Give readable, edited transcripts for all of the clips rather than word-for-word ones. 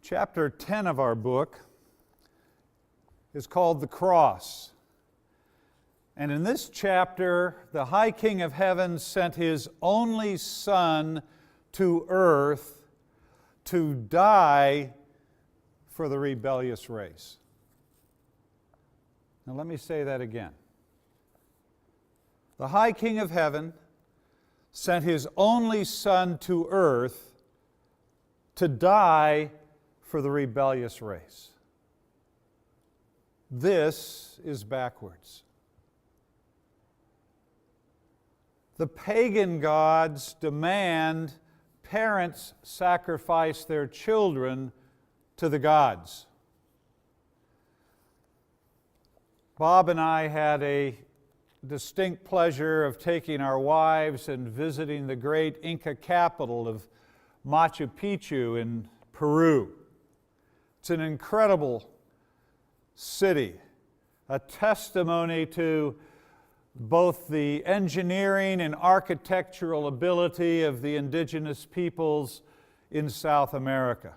Chapter 10 of our book is called The Cross. And in this chapter, the High King of Heaven sent His only Son to earth to die for the rebellious race. Now let me say that again. The High King of Heaven sent His only Son to earth to die for the rebellious race. This is backwards. The pagan gods demand parents sacrifice their children to the gods. Bob and I had a distinct pleasure of taking our wives and visiting the great Inca capital of Machu Picchu in Peru. It's an incredible city, a testimony to both the engineering and architectural ability of the indigenous peoples in South America.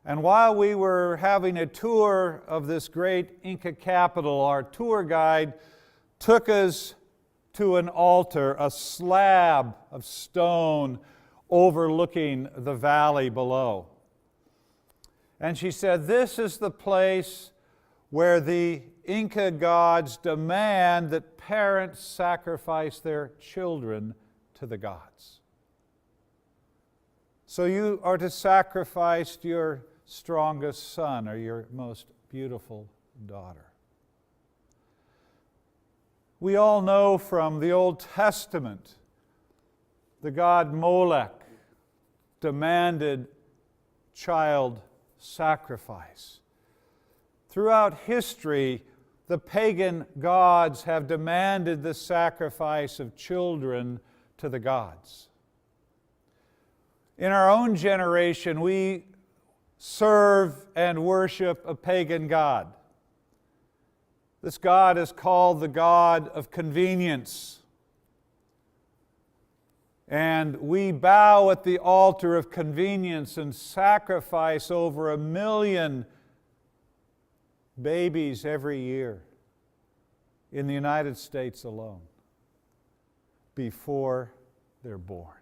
And while we were having a tour of this great Inca capital, our tour guide took us to an altar, a slab of stone overlooking the valley below. And she said, "This is the place where the Inca gods demand that parents sacrifice their children to the gods. So you are to sacrifice your strongest son or your most beautiful daughter." We all know from the Old Testament the god Molech demanded child sacrifice. Throughout history, the pagan gods have demanded the sacrifice of children to the gods. In our own generation, we serve and worship a pagan god. This god is called the god of convenience. And we bow at the altar of convenience and sacrifice over 1 million babies every year in the United States alone before they're born.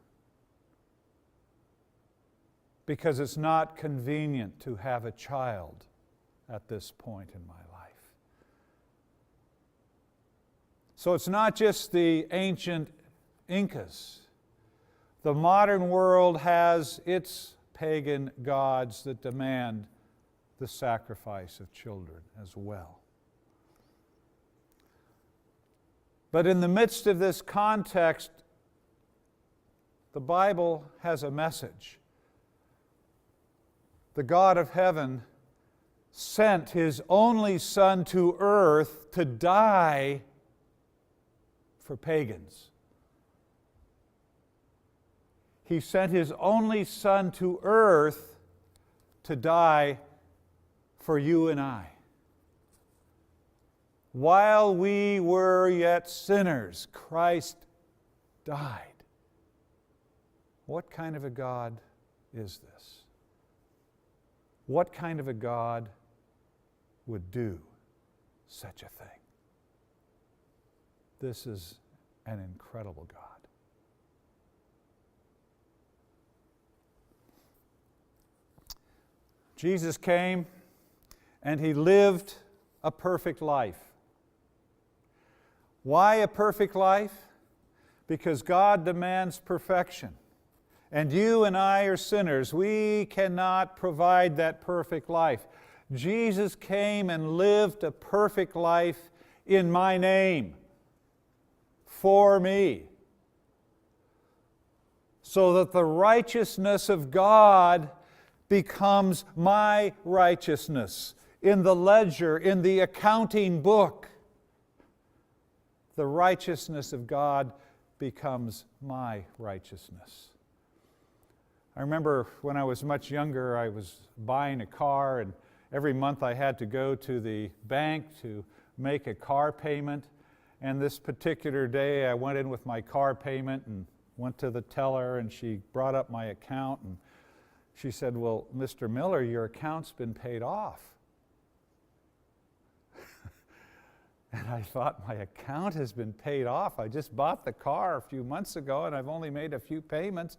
Because it's not convenient to have a child at this point in my life. So it's not just the ancient Incas. The modern world has its pagan gods that demand the sacrifice of children as well. But in the midst of this context, the Bible has a message. The God of heaven sent His only Son to earth to die for pagans. He sent His only Son to earth to die for you and I. While we were yet sinners, Christ died. What kind of a God is this? What kind of a God would do such a thing? This is an incredible God. Jesus came and He lived a perfect life. Why a perfect life? Because God demands perfection. And you and I are sinners. We cannot provide that perfect life. Jesus came and lived a perfect life in my name, for me, so that the righteousness of God becomes my righteousness in the ledger, in the accounting book. The righteousness of God becomes my righteousness. I remember when I was much younger, I was buying a car, and every month I had to go to the bank to make a car payment. And this particular day, I went in with my car payment and went to the teller, and she brought up my account, and She said, "Well, Mr. Miller, your account's been paid off." And I thought, my account has been paid off. I just bought the car a few months ago and I've only made a few payments.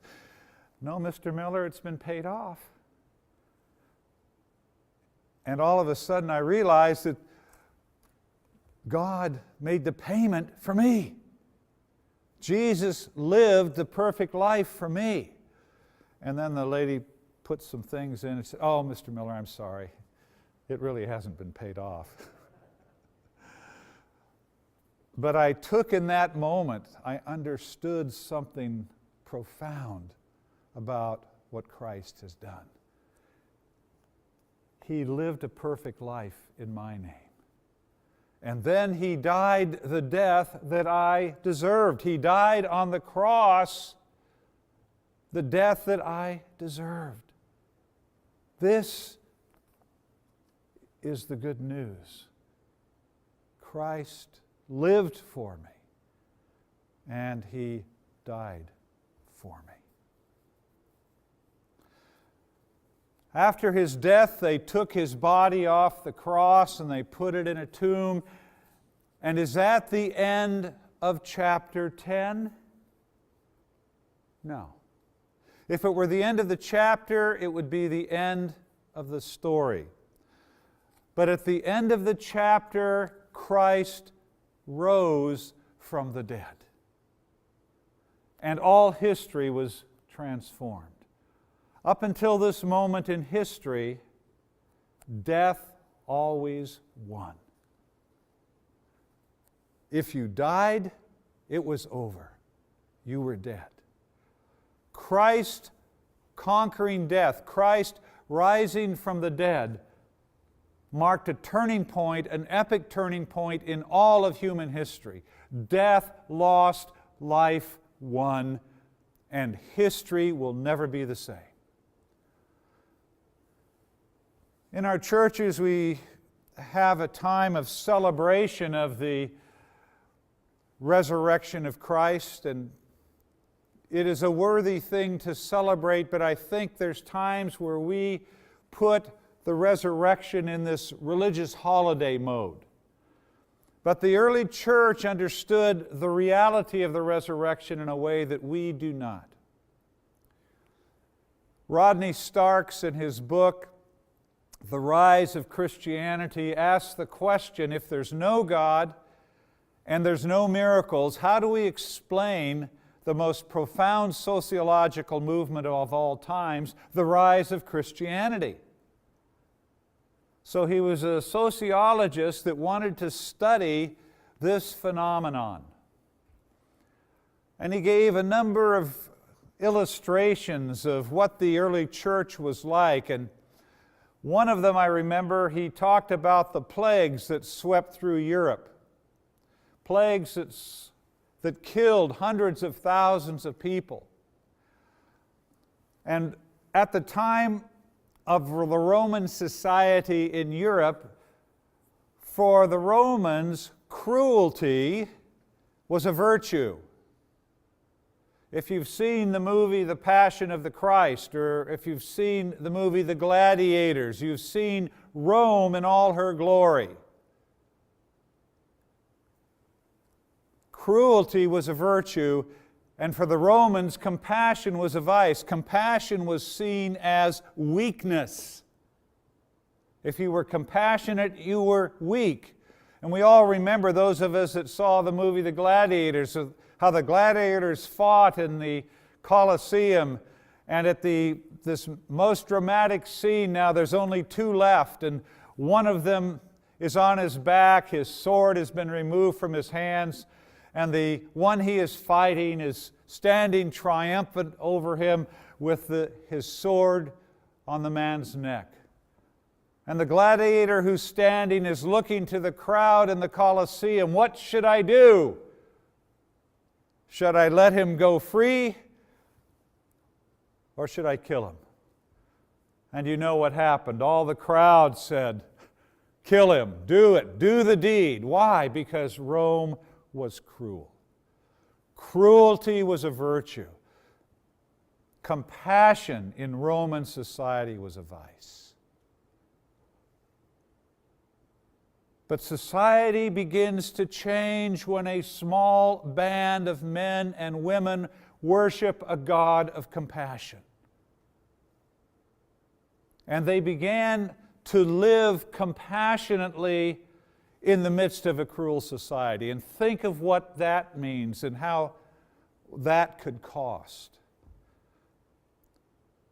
No, Mr. Miller, it's been paid off. And all of a sudden I realized that God made the payment for me. Jesus lived the perfect life for me. And then the lady put some things in and said, "Oh, Mr. Miller, I'm sorry. It really hasn't been paid off." But I took in that moment, I understood something profound about what Christ has done. He lived a perfect life in my name. And then He died the death that I deserved. He died on the cross the death that I deserved. This is the good news. Christ lived for me, and He died for me. After His death, they took His body off the cross and they put it in a tomb. And is that the end of chapter 10? No. If it were the end of the chapter, it would be the end of the story. But at the end of the chapter, Christ rose from the dead. And all history was transformed. Up until this moment in history, death always won. If you died, it was over. You were dead. Christ conquering death, Christ rising from the dead, marked a turning point, an epic turning point in all of human history. Death lost, life won, and history will never be the same. In our churches, we have a time of celebration of the resurrection of Christ, and it is a worthy thing to celebrate, but I think there's times where we put the resurrection in this religious holiday mode. But the early church understood the reality of the resurrection in a way that we do not. Rodney Starks, in his book, The Rise of Christianity, asks the question, if there's no God and there's no miracles, how do we explain the most profound sociological movement of all times, the rise of Christianity? So he was a sociologist that wanted to study this phenomenon. And he gave a number of illustrations of what the early church was like. And one of them, I remember, he talked about the plagues that swept through Europe. Plagues that killed hundreds of thousands of people. And at the time of the Roman society in Europe, for the Romans, cruelty was a virtue. If you've seen the movie The Passion of the Christ, or if you've seen the movie The Gladiators, you've seen Rome in all her glory. Cruelty was a virtue, and for the Romans, compassion was a vice. Compassion was seen as weakness. If you were compassionate, you were weak. And we all remember, those of us that saw the movie The Gladiators, how the gladiators fought in the Colosseum. And at this most dramatic scene now, there's only two left, and one of them is on his back. His sword has been removed from his hands, and the one he is fighting is standing triumphant over him with his sword on the man's neck. And the gladiator who's standing is looking to the crowd in the Colosseum. What should I do? Should I let him go free, or should I kill him? And you know what happened. All the crowd said, kill him, do it, do the deed. Why? Because Rome was cruel. Cruelty was a virtue. compassion in Roman society was a vice. But society begins to change when a small band of men and women worship a God of compassion. And they began to live compassionately in the midst of a cruel society. And think of what that means and how that could cost.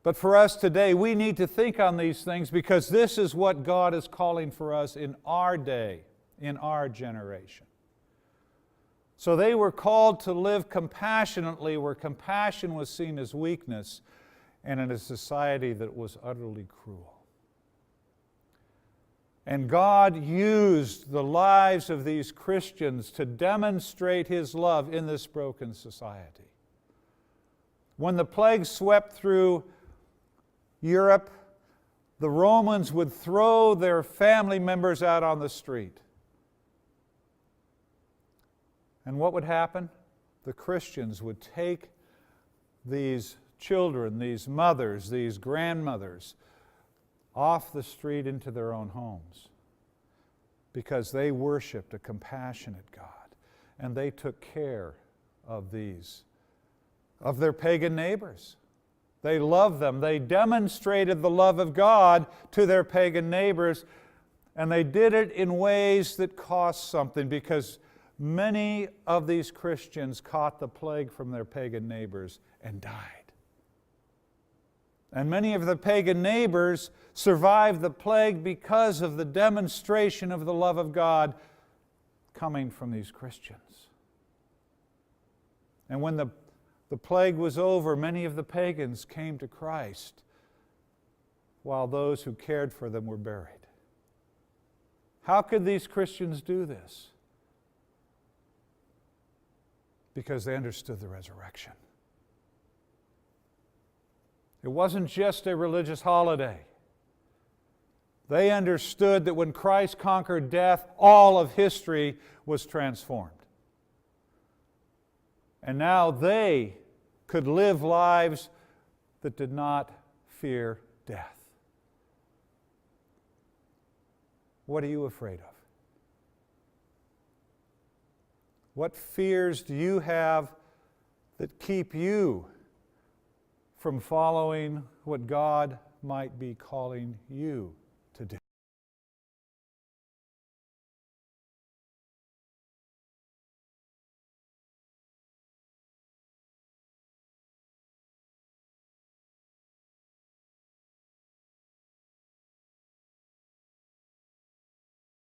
But for us today, we need to think on these things because this is what God is calling for us in our day, in our generation. So they were called to live compassionately where compassion was seen as weakness and in a society that was utterly cruel. And God used the lives of these Christians to demonstrate His love in this broken society. When the plague swept through Europe, the Romans would throw their family members out on the street. And what would happen? The Christians would take these children, these mothers, these grandmothers, off the street into their own homes because they worshiped a compassionate God and they took care of their pagan neighbors. They loved them. They demonstrated the love of God to their pagan neighbors, and they did it in ways that cost something because many of these Christians caught the plague from their pagan neighbors and died. And many of the pagan neighbors survived the plague because of the demonstration of the love of God coming from these Christians. And when the plague was over, many of the pagans came to Christ while those who cared for them were buried. How could these Christians do this? Because they understood the resurrection. It wasn't just a religious holiday. They understood that when Christ conquered death, all of history was transformed. And now they could live lives that did not fear death. What are you afraid of? What fears do you have that keep you from following what God might be calling you